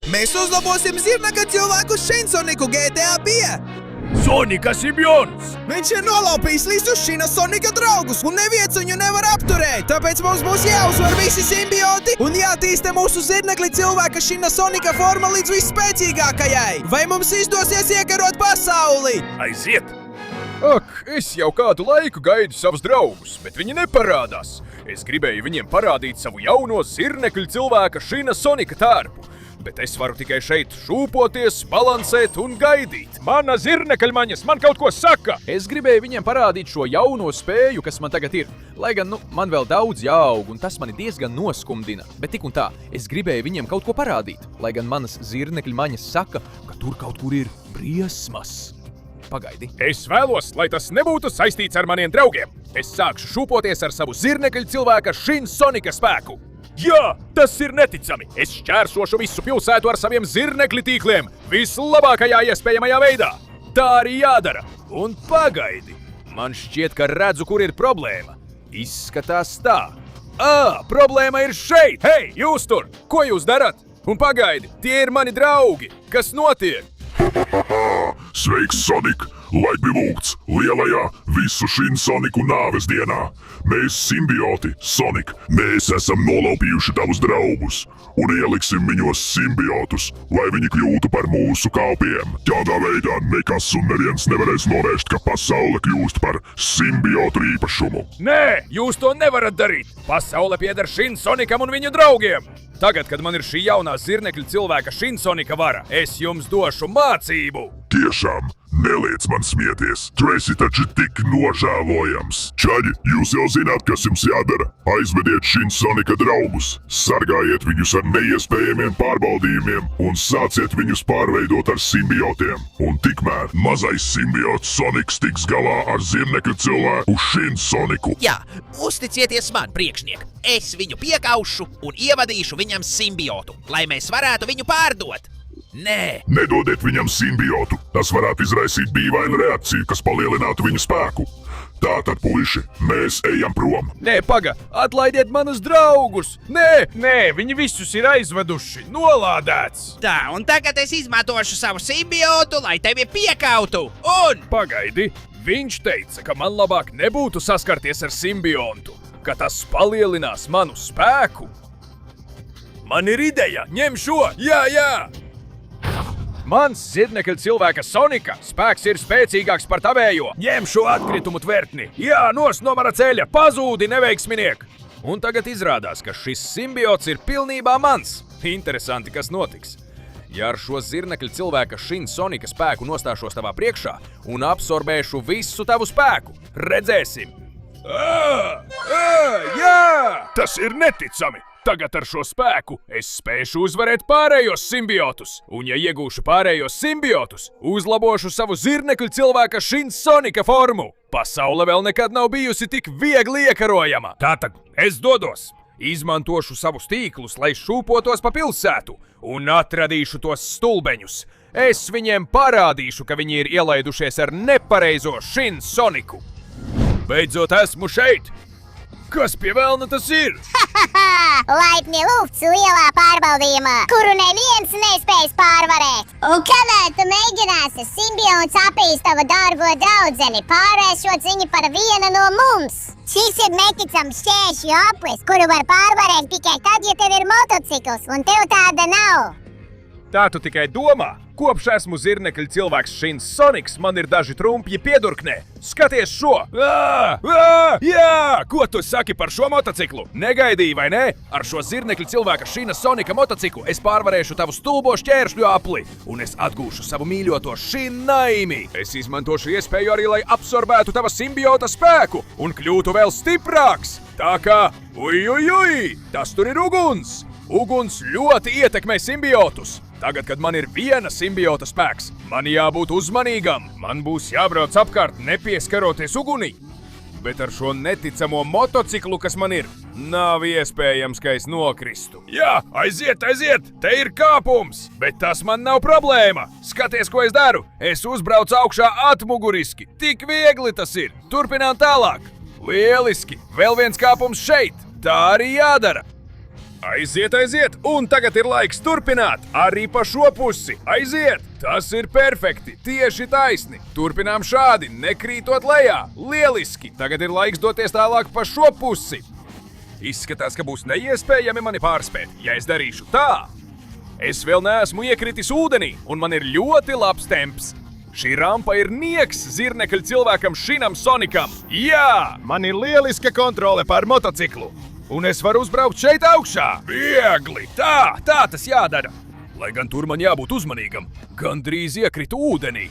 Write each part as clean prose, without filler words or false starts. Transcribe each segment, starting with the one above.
Mēs uzlabosim zirnekļa cilvēku Shinsoniku GTA 5! Sonika Simbions! Viņš ir nolaupījis visus šina Sonika draugus, un neviens viņu nevar apturēt! Tāpēc mums būs jāuzvar visi simbioti un jātīsta mūsu zirnekļa cilvēka šina Sonika forma līdz visspēcīgākajai! Vai mums izdosies iekarot pasauli? Aiziet! Ak, es jau kādu laiku gaidu savus draugus, bet viņi neparādās. Es gribēju viņiem parādīt savu jauno zirnekļa cilvēka šina Sonika tērpu. Bet es varu tikai šeit šūpoties, balansēt un gaidīt. Mana zirnekļmaņas man kaut ko saka! Es gribēju viņiem parādīt šo jauno spēju, kas man tagad ir. Lai gan, man vēl daudz jāaug, un tas mani diezgan noskumdina. Bet tik un tā, es gribēju viņiem kaut ko parādīt. Lai gan manas zirnekļmaņas saka, ka tur kaut kur ir briesmas. Pagaidi. Es vēlos, lai tas nebūtu saistīts ar maniem draugiem. Es sākšu šūpoties ar savu zirnekļa cilvēka Shinsonika spēku. Jā, tas ir neticami! Es šķērsošu visu pilsētu ar saviem zirnekļa tīkliem vislabākajā iespējamajā veidā! Tā arī jādara! Un pagaidi! Man šķiet, ka redzu, kur ir problēma. Izskatās tā. Problēma ir šeit! Hei, jūs tur! Ko jūs darat? Un pagaidi, tie ir mani draugi! Kas notiek? Sveiks, Sonik! Laipni lūgts lielajā visu Shinsoniku nāves dienā! Mēs simbioti, Sonik, mēs esam nolaupījuši tavus draugus un ieliksim viņos simbiotus, lai viņi kļūtu par mūsu kalpiem. Tādā veidā nekas un neviens nevarēs novērst, ka pasaule kļūst par simbiotu īpašumu. Nē, jūs to nevarat darīt! Pasaule pieder Shinsonikam un viņu draugiem! Tagad, kad man ir šī jaunā zirnekļa cilvēka Shinsonika vara, es jums došu mācību! Tiešām, neliec man smieties. Tu esi taču tik nožēlojams. Čaļi, jūs jau zināt, kas jums jādara. Aizvediet Shinsonika draugus, sargājiet viņus ar neiespējamiem pārbaudījumiem un sāciet viņus pārveidot ar simbiotiem. Un tikmēr mazais simbiots Soniks tiks galā ar zirnekļa cilvēku Shinsoniku. Jā, uzticieties man, priekšniek. Es viņu piekaušu un ievadīšu viņam simbiotu, lai mēs varētu viņu pārdot. Nē! Nedodiet viņam simbiotu. Tas varētu izraisīt dīvainu reakciju, kas palielinātu viņa spēku. Tātad, puiši, mēs ejam prom. Nē, paga! Atlaidiet manus draugus! Nē, viņi visus ir aizveduši! Nolādēts! Tā, un tagad es izmantošu savu simbiotu, lai tevi piekautu! Un... Pagaidi! Viņš teica, ka man labāk nebūtu saskarties ar simbiontu, ka tas palielinās manu spēku. Man ir ideja! Ņem šo! Jā! Mans zirnekļa cilvēka Sonika spēks ir spēcīgāks par tavējo. Ņem šo atkritumu tvertni. Jā, nos no mana ceļa. Pazūdi, neveiksminiek. Un tagad izrādās, ka šis simbiots ir pilnībā mans. Interesanti, kas notiks. Ja ar šo zirnekļa cilvēka Shinsonika spēku nostāšos tavā priekšā un absorbēšu visu tavu spēku, redzēsim. Jā! Tas ir neticami. Tagad ar šo spēku es spēšu uzvarēt pārējos simbiotus, un ja iegūšu pārējos simbiotus, uzlabošu savu zirnekļa cilvēka Shinsonika formu. Pasaule vēl nekad nav bijusi tik viegli iekarojama. Tātad es dodos, izmantošu savus tīklus, lai šūpotos pa pilsētu, un atradīšu tos stulbeņus. Es viņiem parādīšu, ka viņi ir ielaidušies ar nepareizo Shinsoniku. Beidzot esmu šeit! Kas pie velna tas ir? Laipni lūgts lielā pārbaudījumā, kuru neviens nespējas pārvarēt. Un kamēr tu mēģināsi simbionts apīst tavu dārgo draudzeni, pārvēršot viņu par vienu no mums. Šis ir neticams šķēršļu aplis, kuru var pārvarēt tikai tad, ja tev ir motocikls, un tev tāda nav. Tā tu tikai domā. Kopš esmu zirnekļa cilvēks Shinsoniks, man ir daži trumpji piedurknē. Skaties šo! Jā! Ko tu saki par šo motociklu? Negaidīji, vai ne? Ar šo zirnekļa cilvēka Shinsonika motociklu es pārvarēšu tavu stulbo šķēršļu apli, un es atgūšu savu mīļoto Shinnaimi. Es izmantošu iespēju arī, lai absorbētu tava simbiota spēku un kļūtu vēl stiprāks. Tā kā, tas tur ir uguns! Uguns ļoti ietekmē simbiotus. Tagad, kad man ir viena simbiota spēks, man jābūt uzmanīgam. Man būs jābrauc apkārt, nepieskaroties ugunī. Bet ar šo neticamo motociklu, kas man ir, nav iespējams, ka es nokristu. Jā, aiziet! Te ir kāpums! Bet tas man nav problēma! Skaties, ko es daru! Es uzbraucu augšā atmuguriski! Tik viegli tas ir! Turpinām tālāk! Lieliski! Vēl viens kāpums šeit! Tā arī jādara! Aiziet, aiziet, un tagad ir laiks turpināt, arī pa šo pusi. Aiziet, tas ir perfekti, tieši taisni. Turpinām šādi, nekrītot lejā. Lieliski, tagad ir laiks doties tālāk pa šo pusi. Izskatās, ka būs neiespējami mani pārspēt, ja es darīšu tā. Es vēl neesmu iekritis ūdenī, un man ir ļoti labs temps. Šī rampa ir nieks zirnekļa cilvēkam Shinam Sonikam. Jā, man ir lieliska kontrole pār motociklu. Un es varu uzbraukt šeit augšā. Viegli, tā tas jādara. Lai gan tur man jābūt uzmanīgam, gandrīz iekritu ūdenī.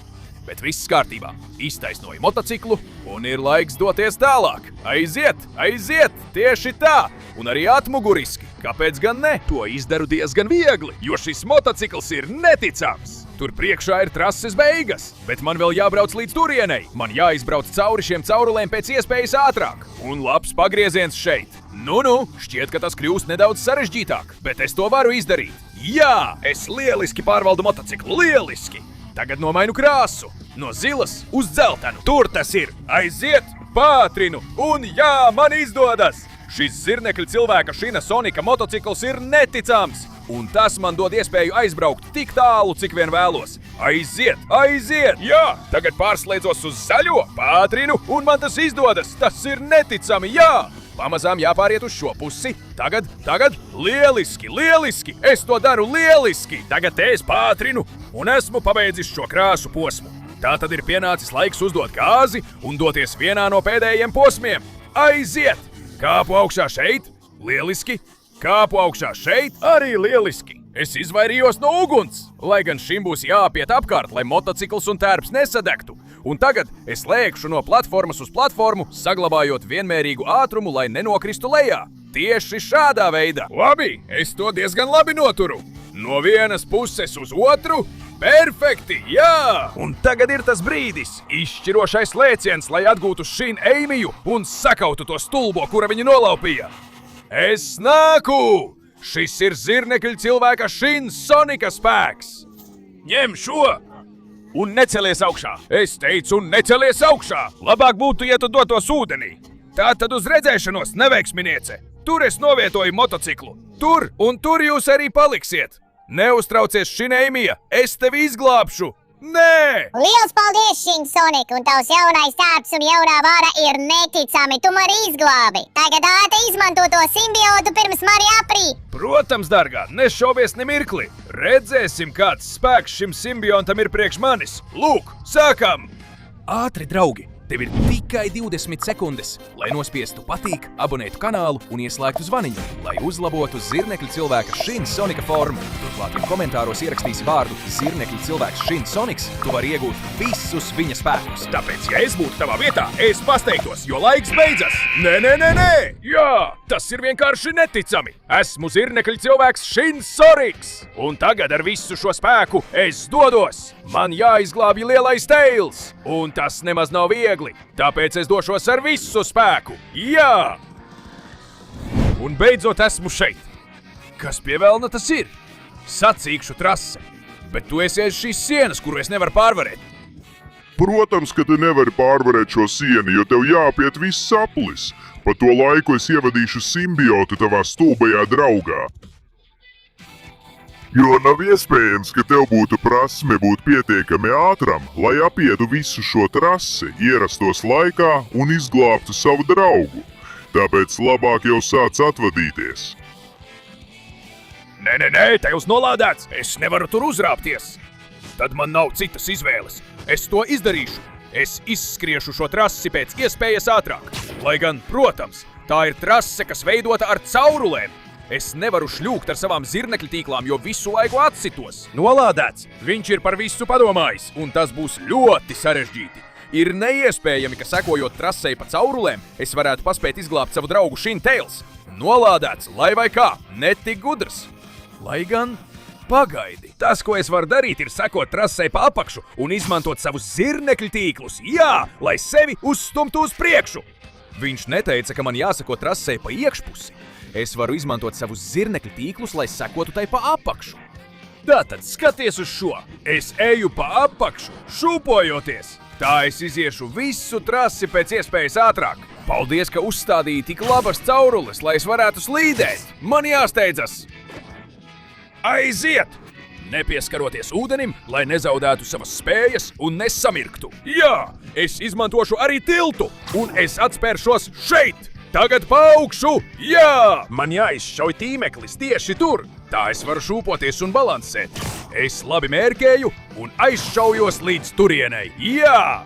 Bet viss kārtībā. Iztaisnoju motociklu un ir laiks doties tālāk. Aiziet, aiziet, tieši tā. Un arī atmuguriski. Kāpēc gan ne? To izdaru diezgan viegli, jo šis motocikls ir neticams. Tur priekšā ir trases beigas, bet man vēl jābrauc līdz turienei. Man jāizbrauc cauri šiem caurulēm pēc iespējas ātrāk. Un labs pagrieziens šeit. Nu, šķiet, ka tas kļūst nedaudz sarežģītāk, bet es to varu izdarīt. Jā, es lieliski pārvaldu motociklu, lieliski. Tagad nomainu krāsu. No zilas uz dzeltenu. Tur tas ir. Aiziet, pātrinu, un jā, man izdodas. Šis zirnekļa cilvēka Shina Sonika motocikls ir neticams. Un tas man dod iespēju aizbraukt tik tālu, cik vien vēlos. Aiziet, aiziet! Jā, tagad pārslēdzos uz zaļo, pātrinu, un man tas izdodas. Tas ir neticami, jā! Pamazām jāpāriet uz šo pusi. Tagad, lieliski, lieliski! Es to daru lieliski! Tagad es pātrinu, un esmu pabeidzis šo krāsu posmu. Tā tad ir pienācis laiks uzdot gāzi un doties vienā no pēdējiem posmiem. Aiziet! Kāpu augšā šeit, lieliski! Kāpu augšā šeit, arī lieliski! Es izvairījos no uguns, lai gan šim būs jāapiet apkārt, lai motocikls un tērps nesadegtu. Un tagad es lēkšu no platformas uz platformu, saglabājot vienmērīgu ātrumu, lai nenokristu lejā. Tieši šādā veidā. Labi, es to diezgan labi noturu. No vienas puses uz otru. Perfekti, jā! Un tagad ir tas brīdis, izšķirošais lēciens, lai atgūtu Shin Eimiju un sakautu to stulbo, kura viņu nolaupīja. Es nāku! Šis ir zirnekļa cilvēka Shin Sonika spēks! Ņem šo! Un necelies augšā! Es teicu, necelies augšā! Labāk būtu, ja tu dotos ūdenī! Tā tad uz redzēšanos, neveiksminiece! Tur es novietoju motociklu! Tur un tur jūs arī paliksiet! Neuztraucies, Shin Eimija! Es tevi izglābšu! Nē! Liels paldies, Shin Sonik, un tavs jaunais tērps un jaunā vara ir neticami, tu mani izglābi. Tagad ātri izmanto to simbiotu pirms mani aprī. Protams, dargā, nešaubies ne mirkli. Redzēsim, kāds spēks šim simbiontam ir priekš manis. Lūk, sākam! Ātri, draugi! Tev ir tikai 20 sekundes, lai nospiestu patīk, abonētu kanālu un ieslēgtu zvaniņu, lai uzlabotu zirnekļa cilvēka Shin Sonika formu. Turklāt, ja komentāros ierakstīsi vārdu zirnekļa cilvēks Shin Soniks, tu vari iegūt visus viņa spēkus. Tāpēc, ja es būtu tavā vietā, es pasteiktos, jo laiks beidzas. Nē! Jā, tas ir vienkārši neticami. Esmu zirnekļa cilvēks Shin Soniks. Un tagad ar visu šo spēku es dodos. Man jāizglābj lielais Tails. Un tas nemaz nav viegli. Tāpēc es došos ar visu spēku. Jā! Un beidzot esmu šeit. Kas pie velna tas ir? Sacīkšu trase. Bet tu esi aiz šīs sienas, kuru es nevaru pārvarēt. Protams, ka tu nevari pārvarēt šo sienu, jo tev jāapiet viss saplis. Pa to laiku es ievadīšu simbiotu tavā stulbajā draugā. Jo nav iespējams, ka tev būtu prasme būt pietiekami ātram, lai apietu visu šo trasi, ierastos laikā un izglābtu savu draugu. Tāpēc labāk jau sāc atvadīties. Nē, Tails nolādēts! Es nevaru tur uzrāpties! Tad man nav citas izvēles. Es to izdarīšu. Es izskriešu šo trasi pēc iespējas ātrāk. Lai gan, protams, tā ir trase, kas veidota ar caurulēm. Es nevaru šļūkt ar savām zirnekļa tīklām, jo visu laiku atsitos. Nolādēts! Viņš ir par visu padomājis, un tas būs ļoti sarežģīti. Ir neiespējami, ka sekojot trasei pa caurulēm, es varētu paspēt izglābt savu draugu Shin Tails. Nolādēts, lai vai kā, netik gudrs. Lai gan, pagaidi. Tas, ko es varu darīt, ir sekot trasei pa apakšu un izmantot savus zirnekļa tīklus. Jā, lai sevi uzstumtu uz priekšu. Viņš neteica, ka man jāseko trasei pa iekšpusi. Es varu izmantot savus zirnekļa tīklus, lai sekotu tai pa apakšu. Tātad skaties uz šo. Es eju pa apakšu, šūpojoties. Tā es iziešu visu trasi pēc iespējas ātrāk. Paldies, ka uzstādīji tik labas caurules, lai es varētu slīdēt! Man jāsteidzas! Aiziet! Nepieskaroties ūdenim, lai nezaudētu savas spējas un nesamirktu. Jā, es izmantošu arī tiltu, un es atspēršos šeit! Tagad paaugšu! Jā! Man jāizšauj tīmeklis tieši tur! Tā es varu šūpoties un balansēt. Es labi mērķēju un aizšaujos līdz turienei. Jā!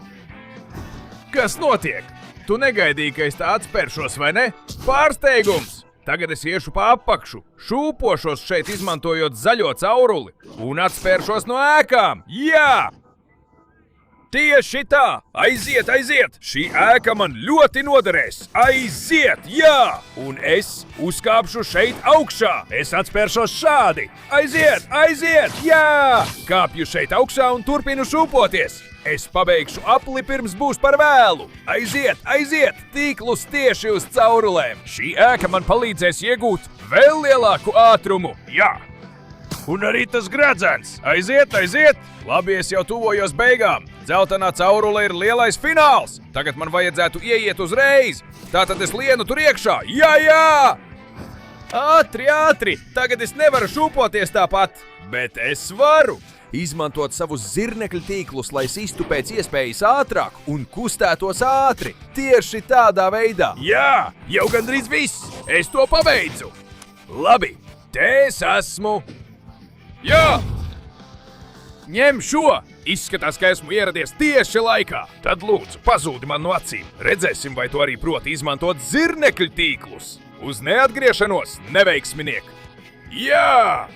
Kas notiek? Tu negaidīji, ka es tā atspēršos, vai ne? Pārsteigums! Tagad es iešu pa apakšu, šūpošos šeit izmantojot zaļo cauruli un atspēršos no ēkām. Jā! Tieši tā! Aiziet, aiziet! Šī ēka man ļoti noderēs! Aiziet, jā! Un es uzkāpšu šeit augšā! Es atspēršos šādi! Aiziet, aiziet, jā! Kāpju šeit augšā un turpinu šūpoties! Es pabeigšu apli pirms būs par vēlu! Aiziet, aiziet! Tīklus tieši uz caurulēm! Šī ēka man palīdzēs iegūt vēl lielāku ātrumu! Jā! Un arī tas gredzens! Aiziet, aiziet! Labi, es jau tuvojos beigām! Dzeltenā caurule ir lielais fināls! Tagad man vajadzētu ieiet uzreiz! Tātad es lienu tur iekšā! Jā, jā! Ātri, ātri! Tagad es nevaru šūpoties tāpat! Bet es varu! Izmantot savus zirnekļu tīklus, lai sistu pēc iespējas ātrāk un kustētos ātri. Tieši tādā veidā. Jā, jau gandrīz viss. Es to pabeidzu. Labi, te es esmu. Jā! Ņem šo! Izskatās, ka esmu ieradies tieši laikā. Tad lūdzu, pazūdi man no acīm. Redzēsim, vai tu arī proti izmantot zirnekļu tīklus. Uz neatgriešanos, neveiksminiek. Jā!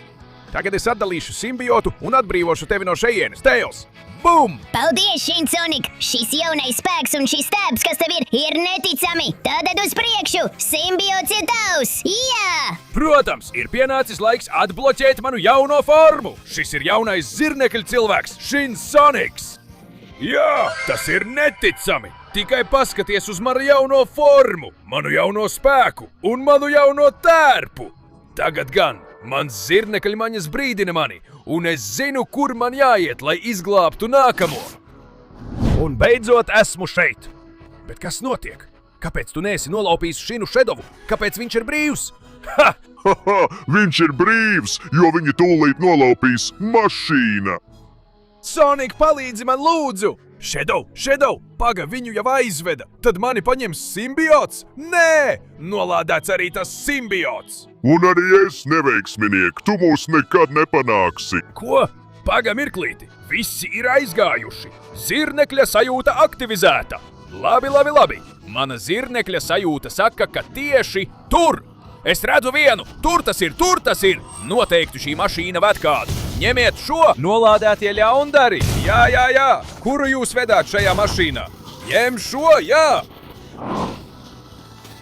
Tagad es atdalīšu simbiotu un atbrīvošu tevi no šejienes. Tails! Bum! Paldies, Sonic! Šis jaunais spēks un šis tēps, kas tev ir neticami! Tātad uz priekšu! Simbiots ir tavs! Jā! Protams, ir pienācis laiks atbloķēt manu jauno formu! Šis ir jaunais zirnekļu cilvēks, Sonics! Jā, tas ir neticami! Tikai paskaties uz manu jauno formu, manu jauno spēku un manu jauno tērpu! Tagad gan! Mans zirnekļmaņas brīdina mani, un es zinu, kur man jāiet, lai izglābtu nākamo. Un beidzot esmu šeit. Bet kas notiek? Kāpēc tu neesi nolaupījis Šinu Šedovu? Kāpēc viņš ir brīvs? Ha! Haha, viņš ir brīvs, jo viņu tūlīt nolaupīs mašīna. Sonic, palīdzi man lūdzu! Šedov, paga, viņu jau aizveda. Tad mani paņems simbiots? Nē! Nolādēts arī tas simbiots! Un arī es, neveiksminiek, tu mūs nekad nepanāksi. Ko? Paga mirklīti! Visi ir aizgājuši! Zirnekļa sajūta aktivizēta! Labi! Mana zirnekļa sajūta saka, ka tieši tur! Es redzu vienu! Tur tas ir! Noteikti šī mašīna ved kādu! Ņemiet šo! Nolādētie ļaundari! Jā! Kuru jūs vedāt šajā mašīnā? Ņem šo, jā!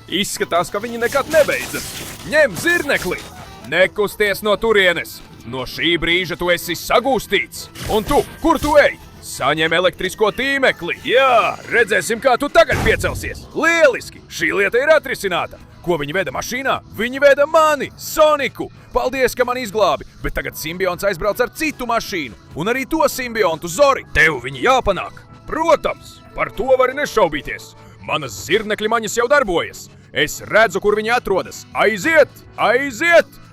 Izskatās, ka viņi nekad nebeidzas! Ņem zirnekli! Nekusties no turienes! No šī brīža tu esi sagūstīts! Un tu, kur tu ej? Saņem elektrisko tīmekli! Jā, redzēsim, kā tu tagad piecelsies! Lieliski! Šī lieta ir atrisināta! Ko viņi veda mašīnā? Viņi veda mani, Soniku! Paldies, ka man izglābi, bet tagad simbionts aizbrauc ar citu mašīnu, un arī to simbiontu Zori. Tev viņi jāpanāk! Protams, par to vari nešaubīties! Manas zirnekļmaņas jau darbojas! Es redzu, kur viņi atrodas! Aiziet!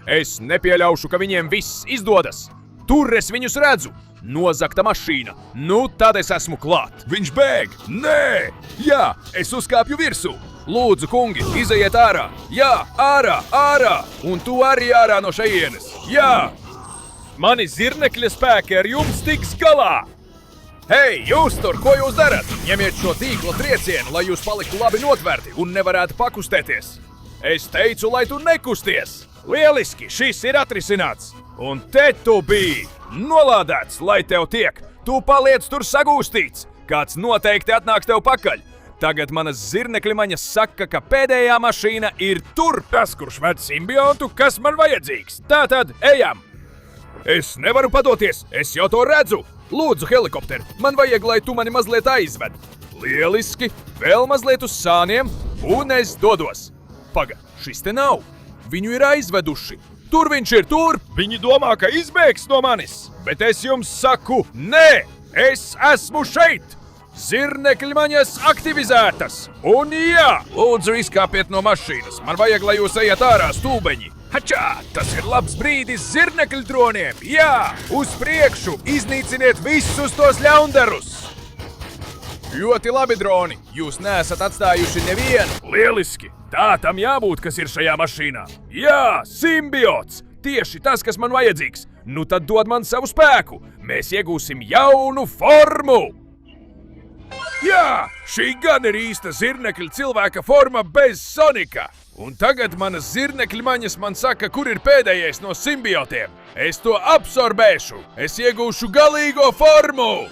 Es nepieļaušu, ka viņiem viss izdodas! Tur es viņus redzu! Nozagta mašīna! Nu, tad es esmu klāt! Viņš bēg! Nē! Jā, es uzkāpju virsū! Lūdzu, kungi, izejiet ārā! Jā, ārā! Un tu arī ārā no šejienes! Jā! Mani zirnekļa spēki ar jums tiks galā! Hei, jūs tur, ko jūs darat? Ņemiet šo tīkla triecienu, lai jūs paliktu labi notverti un nevarētu pakustēties! Es teicu, lai tu nekusties! Lieliski, šis ir atrisināts! Un te tu biji! Nolādēts, lai tev tiek! Tu paliec tur sagūstīts! Kāds noteikti atnāks tev pakaļ! Tagad manas zirnekļmaņas saka, ka pēdējā mašīna ir tur! Tas, kurš ved simbiontu, kas man vajadzīgs! Tātad, ejam! Es nevaru padoties, es jau to redzu! Lūdzu, helikopteri, man vajag, lai tu mani mazliet aizved! Lieliski! Vēl mazliet uz sāniem, un es dodos! Paga, šis te nav! Viņu ir aizveduši! Tur viņš ir, tur! Viņi domā, ka izbēgs no manis! Bet es jums saku, nē! Es esmu šeit! Zirnekļmaņas aktivizētas! Un jā! Lūdzu, izkāpiet no mašīnas! Man vajag, lai jūs ejat ārā, stulbeņi! Hačā! Tas ir labs brīdis zirnekļu droniem! Jā! Uz priekšu! Iznīciniet visus tos ļaundarus! Ļoti labi, droni! Jūs neesat atstājuši nevienu! Lieliski! Tā tam jābūt, kas ir šajā mašīnā! Jā! Simbiots! Tieši tas, kas man vajadzīgs! Nu tad dod man savu spēku! Mēs iegūsim jaunu formu! Jā! Šī gan ir īsta zirnekļa cilvēka forma bez Sonika! Un tagad manas zirnekļmaņas man saka, kur ir pēdējais no simbiotiem. Es to absorbēšu! Es iegūšu galīgo formu!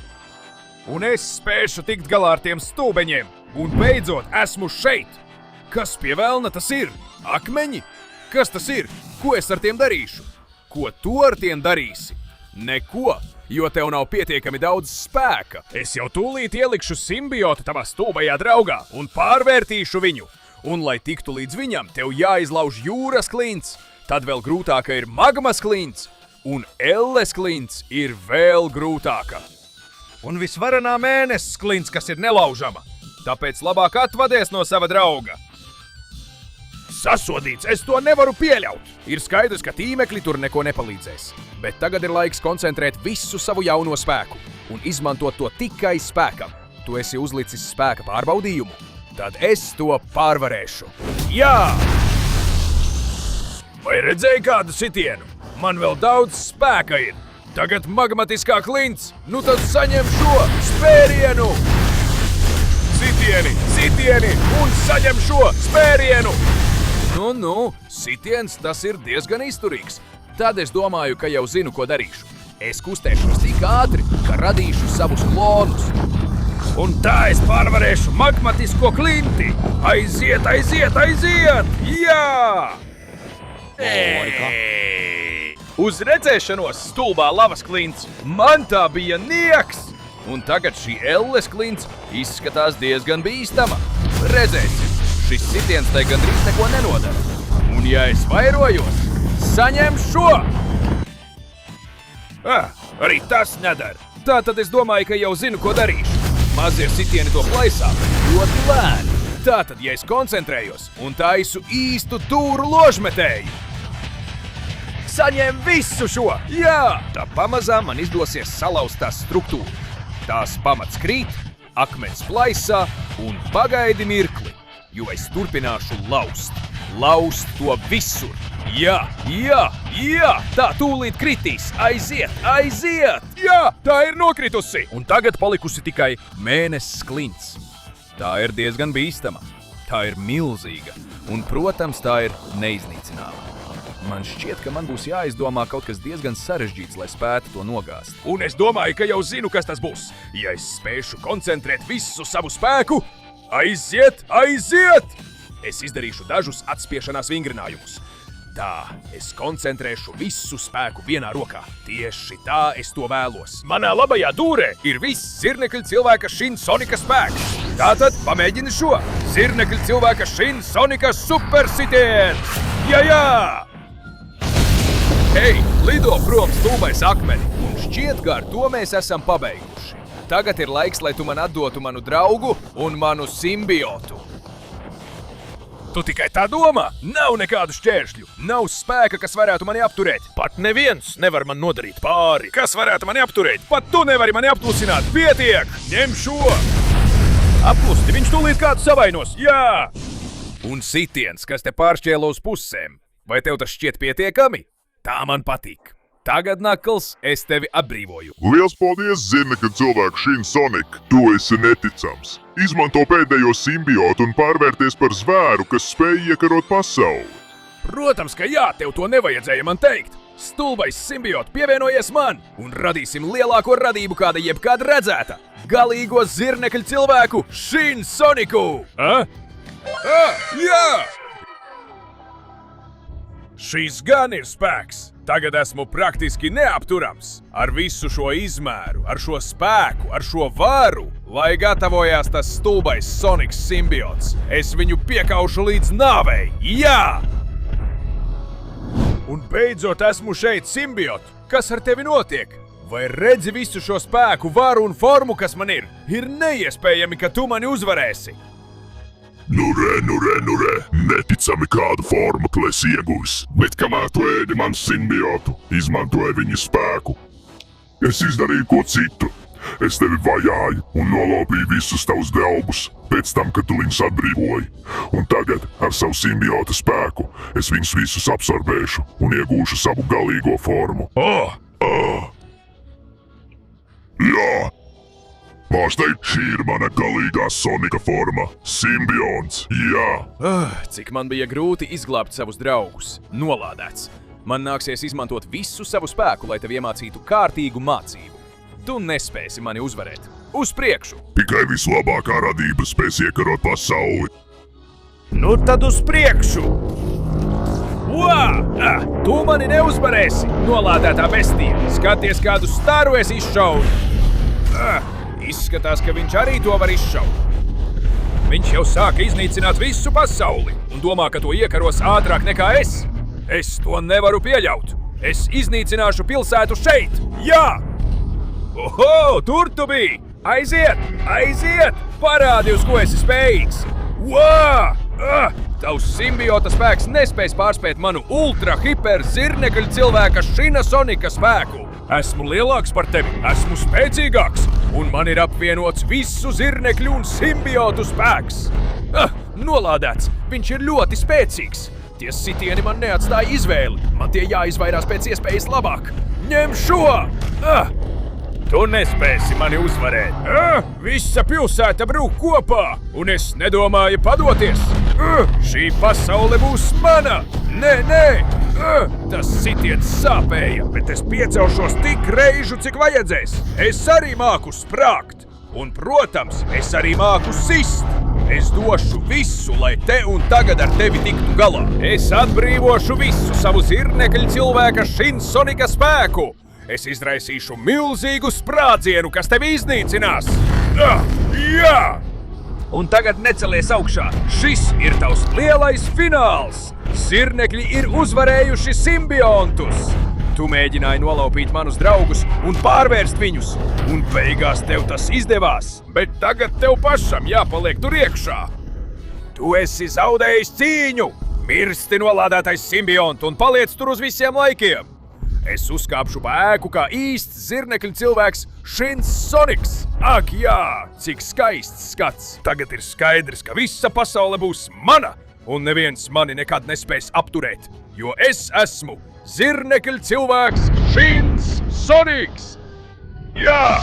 Un es spēšu tikt galā ar tiem stulbeņiem! Un beidzot esmu šeit! Kas pie velna tas ir? Akmeņi? Kas tas ir? Ko es ar tiem darīšu? Ko tu ar tiem darīsi? Neko, jo tev nav pietiekami daudz spēka. Es jau tūlīt ielikšu simbiotu tavā stulbajā draugā un pārvērtīšu viņu. Un, lai tiktu līdz viņam, tev jāizlauž jūras klints. Tad vēl grūtāka ir magmas klints. Un elles klints ir vēl grūtāka. Un visvarenā mēnesis klints, kas ir nelaužama. Tāpēc labāk atvadies no sava drauga. Sasodīts, es to nevaru pieļaut! Ir skaidrs, ka tīmekļi tur neko nepalīdzēs. Bet tagad ir laiks koncentrēt visu savu jauno spēku un izmantot to tikai spēkam. Tu esi uzlicis spēka pārbaudījumu, tad es to pārvarēšu. Jā! Vai redzēji kādu sitienu? Man vēl daudz spēka ir. Tagad magmatiskā klints, nu tad saņem šo spērienu! Sitieni un saņem šo spērienu! Nu, sitiens tas ir diezgan izturīgs. Tad es domāju, ka jau zinu, ko darīšu. Es kustēšos tik ātri, ka radīšu savus klonus. Un tā es pārvarēšu magmatisko klinti. Aiziet! Jā! Uz redzēšanos, stulbā lavas klints. Man tā bija nieks! Un tagad šī elles klints izskatās diezgan bīstama. Redzēsim, šis sitiens tai gandrīz neko nenodara. Un ja es vairojos, saņem šo! Arī tas nedara. Tātad es domāju, ka jau zinu, ko darīšu. Mazie sitieni to plaisā ļoti lēni. Tātad, ja es koncentrējos un taisu īstu dūru ložmetēju, saņem visu šo! Jā! Tā pamazām man izdosies salauzt tās struktūru. Tās pamats krīt, akmens plaisā un pagaidi mirkli, jo es turpināšu laust to visur. Jā! Tā tūlīt kritīs! Aiziet! Jā! Tā ir nokritusi! Un tagad palikusi tikai mēnesis klints. Tā ir diezgan bīstama. Tā ir milzīga. Un, protams, tā ir neiznīcināma. Man šķiet, ka man būs jāizdomā kaut kas diezgan sarežģīts, lai spētu to nogāzt. Un es domāju, ka jau zinu, kas tas būs. Ja es spēšu koncentrēt visu savu spēku, aiziet! Es izdarīšu dažus atspiešanās vingrinājumus. Tā, es koncentrēšu visu spēku vienā rokā. Tieši tā es to vēlos. Manā labajā dūrē ir viss zirnekļa cilvēka Shin Sonika spēks. Tātad pamēģini šo. Zirnekļa cilvēka Shin Sonika supersitiens! Jā! Hei, lido prom stulbais akmeni, un šķiet, ka ar to mēs esam pabeiguši. Tagad ir laiks, lai tu man atdotu manu draugu un manu simbiotu. Tu tikai tā domā? Nav nekādu šķēršļu, nav spēka, kas varētu mani apturēt. Pat neviens nevar man nodarīt pāri. Kas varētu mani apturēt? Pat tu nevari mani apklusināt. Pietiek! Ņem šo! Apklusti, viņš tūlīt kādu savainos. Jā! Un sitiens, kas te pāršķēlo uz pusēm. Vai tev tas šķiet pietiekami? Tā man patīk. Tagad, Knuckles, es tevi atbrīvoju. Liels paldies, zirnekļa cilvēku Shin Sonik! Tu esi neticams! Izmanto pēdējo simbiotu un pārvērties par zvēru, kas spēj iekarot pasauli! Protams, ka jā, tev to nevajadzēja man teikt! Stulbais simbiots pievienojies man un radīsim lielāko radību, kāda jebkad redzēta! Galīgo zirnekļa cilvēku Shin Soniku! Jā! Šis gan ir spēks! Tagad esmu praktiski neapturams. Ar visu šo izmēru, ar šo spēku, ar šo varu, lai gatavojās tas stulbais Sonics simbiots. Es viņu piekaušu līdz nāvei. Jā! Un beidzot esmu šeit, simbiot. Kas ar tevi notiek? Vai redzi visu šo spēku, varu un formu, kas man ir? Ir neiespējami, ka tu mani uzvarēsi. Nu re, neticami kādu formu tu esi ieguvis, bet kamēr tu ēdi man simbiotu, izmantoja viņa spēku. Es izdarīju ko citu. Es tevi vajāju un nolopīju visus tavus draugus, pēc tam, kad tu viņus atbrīvoji. Un tagad, ar savu simbiota spēku, es viņus visus absorbēšu un iegūšu savu galīgo formu. Jā! Pārsteig, šī ir mana galīgā Sonika forma. Simbionts, jā! Cik man bija grūti izglābt savus draugus. Nolādēts. Man nāksies izmantot visu savu spēku, lai tev iemācītu kārtīgu mācību. Tu nespēsi mani uzvarēt. Uz priekšu! Tikai vislabākā radība spēs iekarot pasauli. Nu tad uz priekšu! Tu mani neuzvarēsi, nolādētā bestija! Skaties, kādu staru es izšauju! Izskatās, ka viņš arī to var izšaut. Viņš jau sāka iznīcināt visu pasauli un domā, ka to iekaros ātrāk nekā es. Es to nevaru pieļaut. Es iznīcināšu pilsētu šeit! Jā! Oho, tur tu biji! Aiziet! Parādi, uz ko esi spējīgs! Tavs simbiota spēks nespēs pārspēt manu ultra-hiper zirnekļu cilvēka Šina Sonika spēku! Esmu lielāks par tevi, esmu spēcīgāks, un man ir apvienots visu zirnekļu un simbiotu spēks! Nolādēts! Viņš ir ļoti spēcīgs! Tie sitieni man neatstāja izvēli, man tie jāizvairās pēc iespējas labāk! Ņem šo! Tu nespēsi mani uzvarēt! Visa pilsēta brūk kopā, un es nedomāju padoties! Šī pasaule būs mana! Nē! Tas sitiens sāpēja, bet es piecelšos tik reižu, cik vajadzēs! Es arī māku sprāgt! Un, protams, es arī māku sist! Es došu visu, lai te un tagad ar tevi tiktu galā! Es atbrīvošu visu savu zirnekļu cilvēka Šina Sonika spēku! Es izraisīšu milzīgu sprādzienu, kas tevi iznīcinās! Jā! Un tagad necelies augšā! Šis ir tavs lielais fināls! Zirnekļi ir uzvarējuši simbiontus! Tu mēģināji nolaupīt manus draugus un pārvērst viņus, un beigās tev tas izdevās! Bet tagad tev pašam jāpaliek tur iekšā! Tu esi zaudējis cīņu! Mirsti nolādētais simbiontu un paliec tur uz visiem laikiem! Es uzkāpšu pa ēku kā īsts zirnekļu cilvēks Šins Soniks! Ak jā, cik skaists skats! Tagad ir skaidrs, ka visa pasaule būs mana, un neviens mani nekad nespēs apturēt, jo es esmu zirnekļu cilvēks Šins Soniks! Jā!